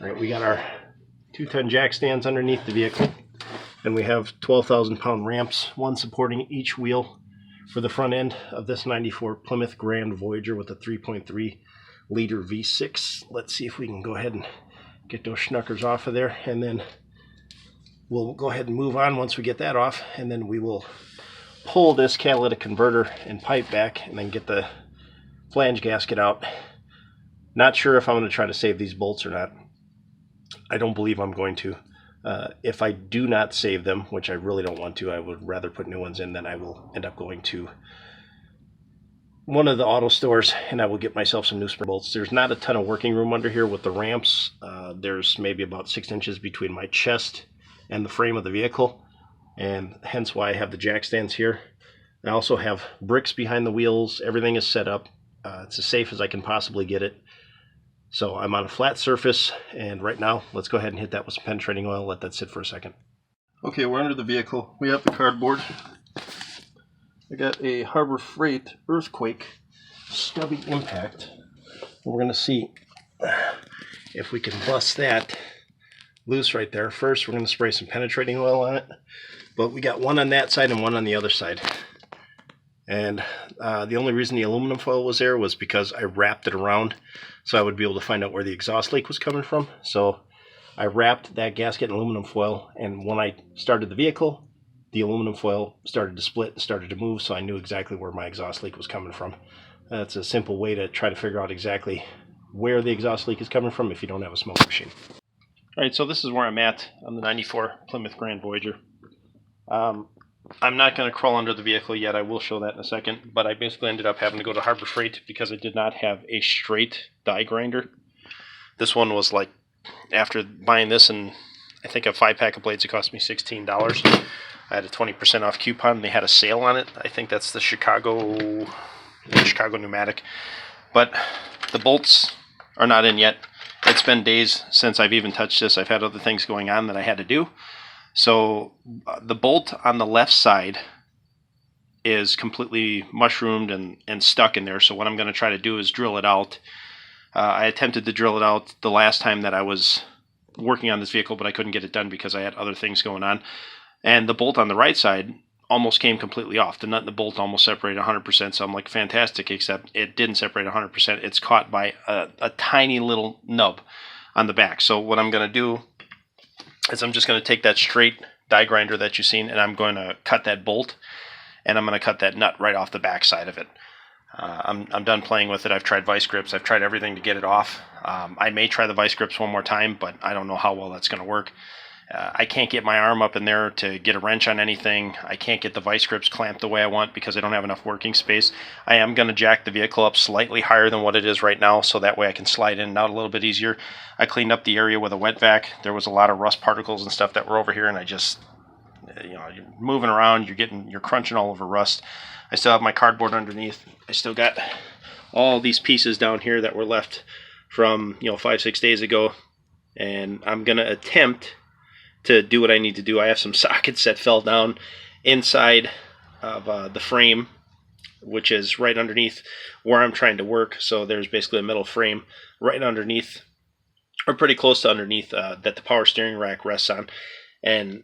All right, we got our 210 jack stands underneath the vehicle, and we have 12,000 pound ramps, one supporting each wheel for the front end of this 94 Plymouth Grand Voyager with a 3.3 liter V6. Let's see if we can go ahead and get those schnuckers off of there, and then we'll go ahead and move on once we get that off, and then we will pull this catalytic converter and pipe back and then get the flange gasket out. Not sure if I'm going to try to save these bolts or not. I don't believe I'm going to. If I do not save them, which I really don't want to, I would rather put new ones in, then I will end up going to one of the auto stores and I will get myself some new spring bolts. There's not a ton of working room under here with the ramps. There's maybe about 6 inches between my chest and the frame of the vehicle, and hence why I have the jack stands here. I also have bricks behind the wheels. Everything is set up. It's as safe as I can possibly get it. So I'm on a flat surface, and right now, let's go ahead and hit that with some penetrating oil, let that sit for a second. Okay, we're under the vehicle. We have the cardboard. I got a Harbor Freight Earthquake stubby impact. We're going to see if we can bust that loose right there. First, we're going to spray some penetrating oil on it, but we got one on that side and one on the other side. And the only reason the aluminum foil was there was because I wrapped it around so I would be able to find out where the exhaust leak was coming from. So I wrapped that gasket in aluminum foil, and when I started the vehicle, the aluminum foil started to split and started to move, so I knew exactly where my exhaust leak was coming from. That's a simple way to try to figure out exactly where the exhaust leak is coming from if you don't have a smoke machine. Alright, so this is where I'm at on the 94 Plymouth Grand Voyager. I'm not going to crawl under the vehicle yet. I will show that in a second, but I basically ended up having to go to Harbor Freight because I did not have a straight die grinder. This one was like, after buying this and I think a 5-pack of blades, it cost me $16. I had a 20% off coupon, and they had a sale on it. I think that's the Chicago pneumatic. But the bolts are not in yet. It's been days since I've even touched this. I've had other things going on that I had to do. So the bolt on the left side is completely mushroomed and stuck in there. So what I'm going to try to do is drill it out. I attempted to drill it out the last time that I was working on this vehicle, but I couldn't get it done because I had other things going on. And the bolt on the right side almost came completely off. The nut and the bolt almost separated 100%. So I'm like, fantastic, except it didn't separate 100%. It's caught by a tiny little nub on the back. So what I'm going to do is I'm just going to take that straight die grinder that you've seen, and I'm going to cut that bolt, and I'm going to cut that nut right off the back side of it. I'm done playing with it. I've tried vice grips. I've tried everything to get it off. I may try the vice grips one more time, but I don't know how well that's going to work. I can't get my arm up in there to get a wrench on anything. I can't get the vice grips clamped the way I want because I don't have enough working space. I am going to jack the vehicle up slightly higher than what it is right now, so that way I can slide in and out a little bit easier. I cleaned up the area with a wet vac. There was a lot of rust particles and stuff that were over here, and I just, you're moving around, you're crunching all over rust. I still have my cardboard underneath. I still got all these pieces down here that were left from 5-6 days ago, and I'm going to attempt to do what I need to do. I have some sockets that fell down inside of the frame, which is right underneath where I'm trying to work. So there's basically a metal frame right underneath, or pretty close to underneath, that the power steering rack rests on. And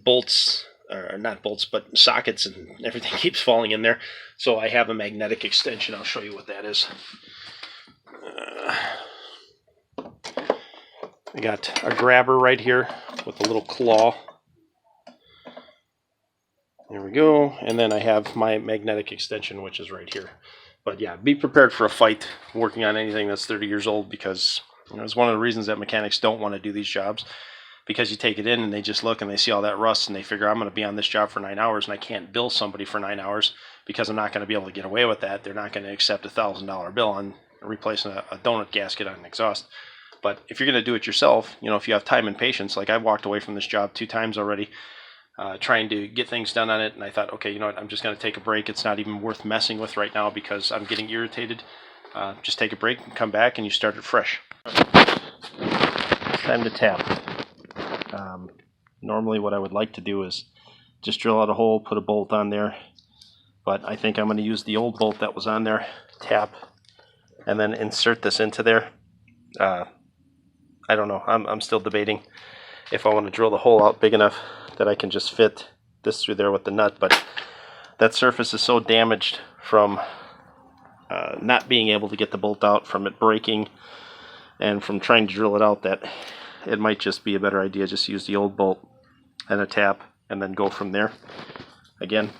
bolts, or not bolts, but sockets and everything keeps falling in there. So I have a magnetic extension. I'll show you what that is. I got a grabber right here with a little claw. There we go. And then I have my magnetic extension, which is right here. But yeah, be prepared for a fight working on anything that's 30 years old, because it's one of the reasons that mechanics don't want to do these jobs, because you take it in and they just look and they see all that rust and they figure, I'm going to be on this job for 9 hours and I can't bill somebody for 9 hours because I'm not going to be able to get away with that. They're not going to accept a $1,000 bill on replacing a donut gasket on an exhaust. But if you're going to do it yourself, if you have time and patience, like I've walked away from this job 2 times already, trying to get things done on it, and I thought, okay, I'm just going to take a break. It's not even worth messing with right now because I'm getting irritated. Just take a break and come back and you start it fresh. Time to tap. Normally what I would like to do is just drill out a hole, put a bolt on there, but I think I'm going to use the old bolt that was on there, tap, and then insert this into there. I don't know. I'm still debating if I want to drill the hole out big enough that I can just fit this through there with the nut, but that surface is so damaged from not being able to get the bolt out, from it breaking, and from trying to drill it out, that it might just be a better idea just use the old bolt and a tap and then go from there. Again,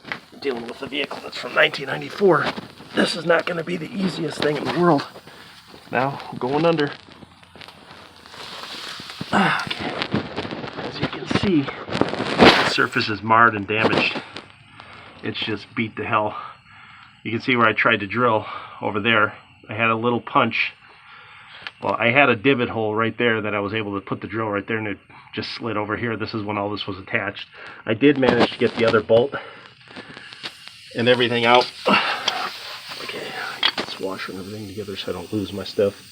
dealing with a vehicle that's from 1994, this is not going to be the easiest thing in the world. Now, going under. Okay. As you can see, the surface is marred and damaged. It's just beat to hell. You can see where I tried to drill over there. I had a little punch. Well, I had a divot hole right there that I was able to put the drill right there, and it just slid over here. This is when all this was attached. I did manage to get the other bolt and everything out. Okay, get this washer and everything together so I don't lose my stuff.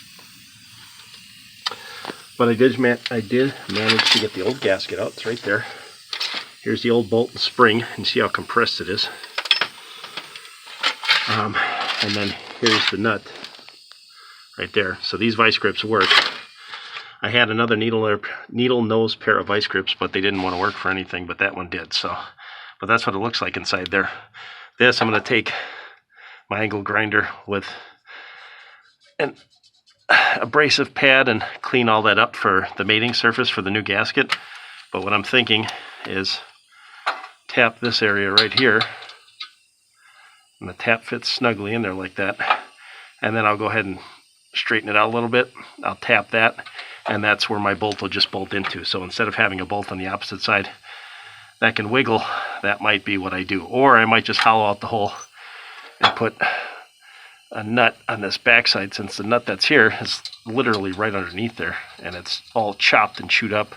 But I did manage to get the old gasket out. It's right there. Here's the old bolt and spring, and see how compressed it is. And then here's the nut right there. So these vice grips work. I had another needle nose pair of vice grips, but they didn't want to work for anything, but that one did. So, but that's what it looks like inside there. This, I'm going to take my angle grinder with an abrasive pad and clean all that up for the mating surface for the new gasket. But what I'm thinking is tap this area right here, and the tap fits snugly in there like that, and then I'll go ahead and straighten it out a little bit. I'll tap that, and that's where my bolt will just bolt into. So instead of having a bolt on the opposite side that can wiggle, that might be what I do. Or I might just hollow out the hole and put a nut on this backside, since the nut that's here is literally right underneath there and it's all chopped and chewed up.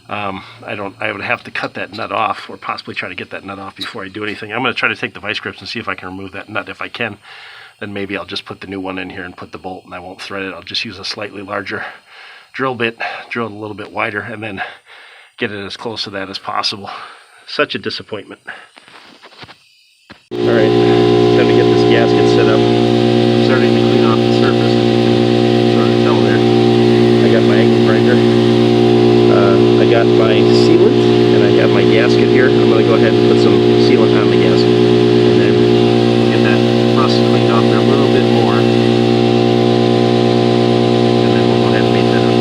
I would have to cut that nut off, or possibly try to get that nut off before I do anything. I'm going to try to take the vice grips and see if I can remove that nut. If I can, then maybe I'll just put the new one in here and put the bolt, and I won't thread it. I'll just use a slightly larger drill bit, drill it a little bit wider, and then get it as close to that as possible. Such a disappointment. Alright, time to get this gasket set up. Starting to clean off the surface. Sort of tell there. I got my angle grinder. I got my sealant, and I have my gasket here. I'm going to go ahead and put some sealant on the gasket, and then get that rust cleaned off there a little bit more. And then we'll go ahead and paint that up.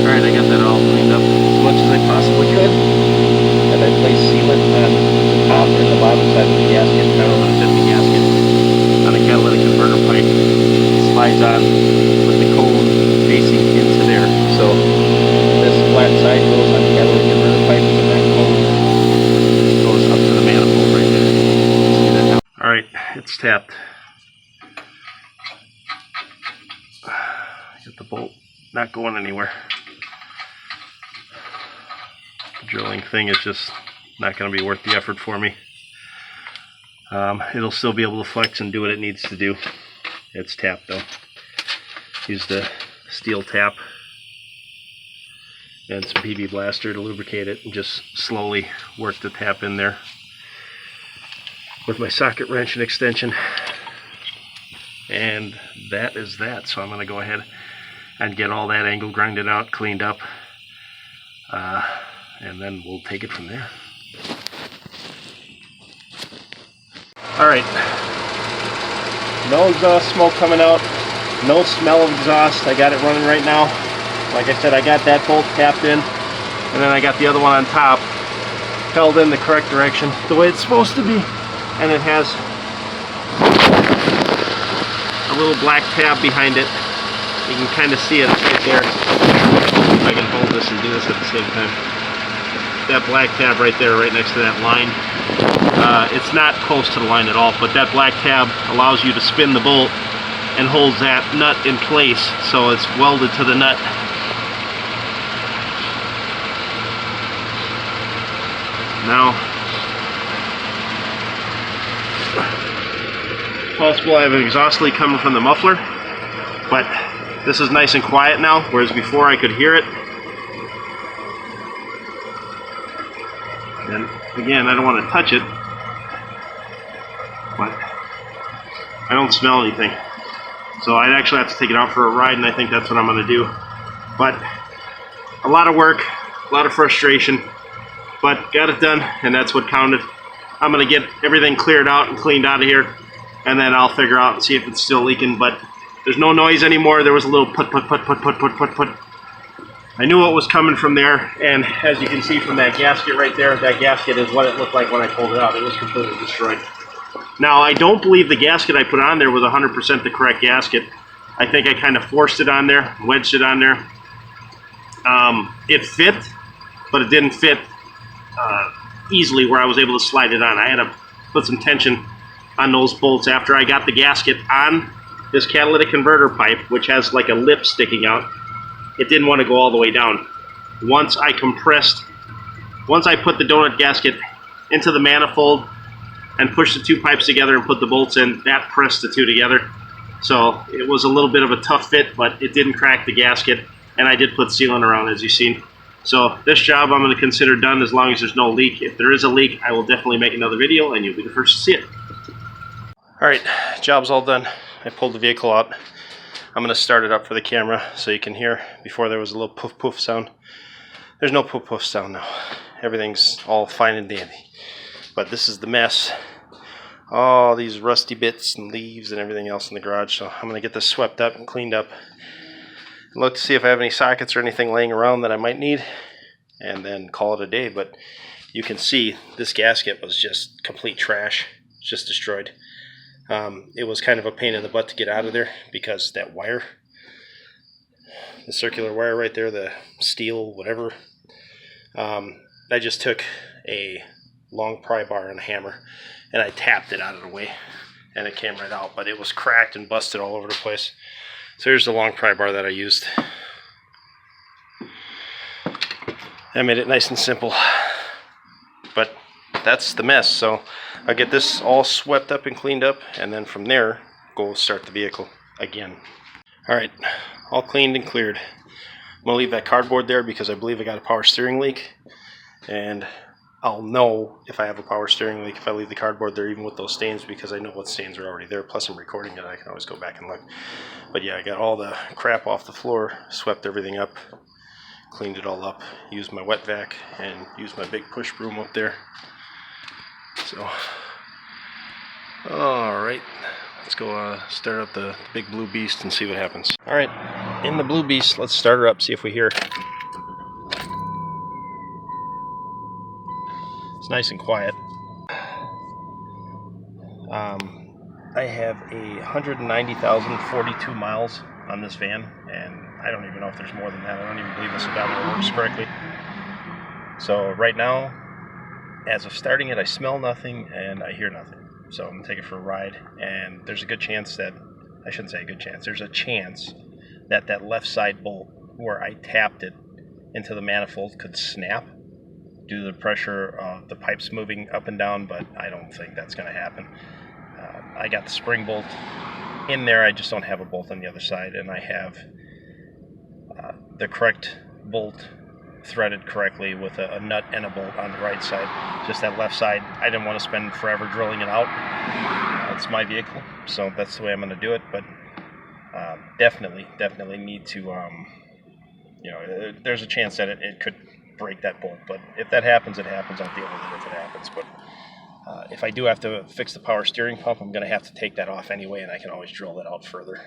Alright, I got that all cleaned up as much as I possibly could. And I placed sealant on the top and the bottom side of the gasket. Now I'm going to fit the gasket on a catalytic converter pipe. It slides on with the cone facing into there. So this flat side goes on the catalytic converter pipe, and that cone goes up to the manifold right there. See that now? Alright, it's tapped. Get the bolt not going anywhere. The drilling thing is just not going to be worth the effort for me. It'll still be able to flex and do what it needs to do. It's tapped though. Use the steel tap and some PB Blaster to lubricate it, and just slowly work the tap in there with my socket wrench and extension. And that is that. So I'm going to go ahead and get all that angle grinded out, cleaned up, and then we'll take it from there. Alright, no exhaust smoke coming out, no smell of exhaust. I got it running right now. Like I said, I got that bolt tapped in, and then I got the other one on top held in the correct direction, the way it's supposed to be. And it has a little black tab behind it. You can kind of see it right there. If I can hold this and do this at the same time. That black tab right there, right next to that line. It's not close to the line at all, but that black tab allows you to spin the bolt and holds that nut in place, so it's welded to the nut. Now, possible I have an exhaust leak coming from the muffler, but this is nice and quiet now, whereas before I could hear it. And again, I don't want to touch it, but I don't smell anything. So I'd actually have to take it out for a ride, and I think that's what I'm going to do. But a lot of work, a lot of frustration, but got it done, and that's what counted. I'm gonna get everything cleared out and cleaned out of here, and then I'll figure out and see if it's still leaking. But there's no noise anymore. There was a little put. I knew what was coming from there, and as you can see from that gasket right there, that gasket is what it looked like when I pulled it out. It was completely destroyed. Now, I don't believe the gasket I put on there was 100% the correct gasket. I think I kind of forced it on there, wedged it on there. It fit, but it didn't fit easily where I was able to slide it on. I had to put some tension on those bolts after I got the gasket on this catalytic converter pipe, which has like a lip sticking out. It didn't want to go all the way down. Once I put the donut gasket into the manifold and pushed the two pipes together and put the bolts in, that pressed the two together. So it was a little bit of a tough fit, but it didn't crack the gasket, and I did put sealant around, as you've seen. So this job I'm going to consider done as long as there's no leak. If there is a leak, I will definitely make another video, and you'll be the first to see it. Alright, job's all done. I pulled the vehicle out. I'm going to start it up for the camera so you can hear. Before there was a little poof poof sound. There's no poof poof sound now. Everything's all fine and dandy. But this is the mess. All these rusty bits and leaves and everything else in the garage. So I'm going to get this swept up and cleaned up. Look to see if I have any sockets or anything laying around that I might need. And then call it a day. But you can see this gasket was just complete trash. Just destroyed. It was kind of a pain in the butt to get out of there because that wire, the circular wire right there, the steel, whatever, I just took a long pry bar and a hammer and I tapped it out of the way and it came right out, but it was cracked and busted all over the place. So here's the long pry bar that I used. That made it nice and simple, but that's the mess. So I'll get this all swept up and cleaned up, and then from there go start the vehicle again. Alright, all cleaned and cleared. I'm going to leave that cardboard there because I believe I got a power steering leak, and I'll know if I have a power steering leak if I leave the cardboard there, even with those stains, because I know what stains are already there. Plus I'm recording it, I can always go back and look. But yeah, I got all the crap off the floor, swept everything up, cleaned it all up, used my wet vac, and used my big push broom up there. So, alright, let's go start up the big blue beast and see what happens. Alright, in the blue beast, let's start her up, see if we hear. It's nice and quiet. I have 190,042 miles on this van, and I don't even know if there's more than that. I don't even believe this odometer works correctly. So right now, as of starting it, I smell nothing and I hear nothing. So I'm going to take it for a ride, and there's a good chance that, I shouldn't say a good chance, there's a chance that that left side bolt where I tapped it into the manifold could snap due to the pressure of the pipes moving up and down, but I don't think that's going to happen. I got the spring bolt in there, I just don't have a bolt on the other side, and I have the correct bolt threaded correctly with a nut and a bolt on the right side. Just that left side, I didn't want to spend forever drilling it out. It's my vehicle, so that's the way I'm going to do it. But definitely need to, you know, there's a chance that it could break that bolt. But if that happens, it happens. I'll deal with it if it happens. But if I do have to fix the power steering pump, I'm going to have to take that off anyway, and I can always drill that out further.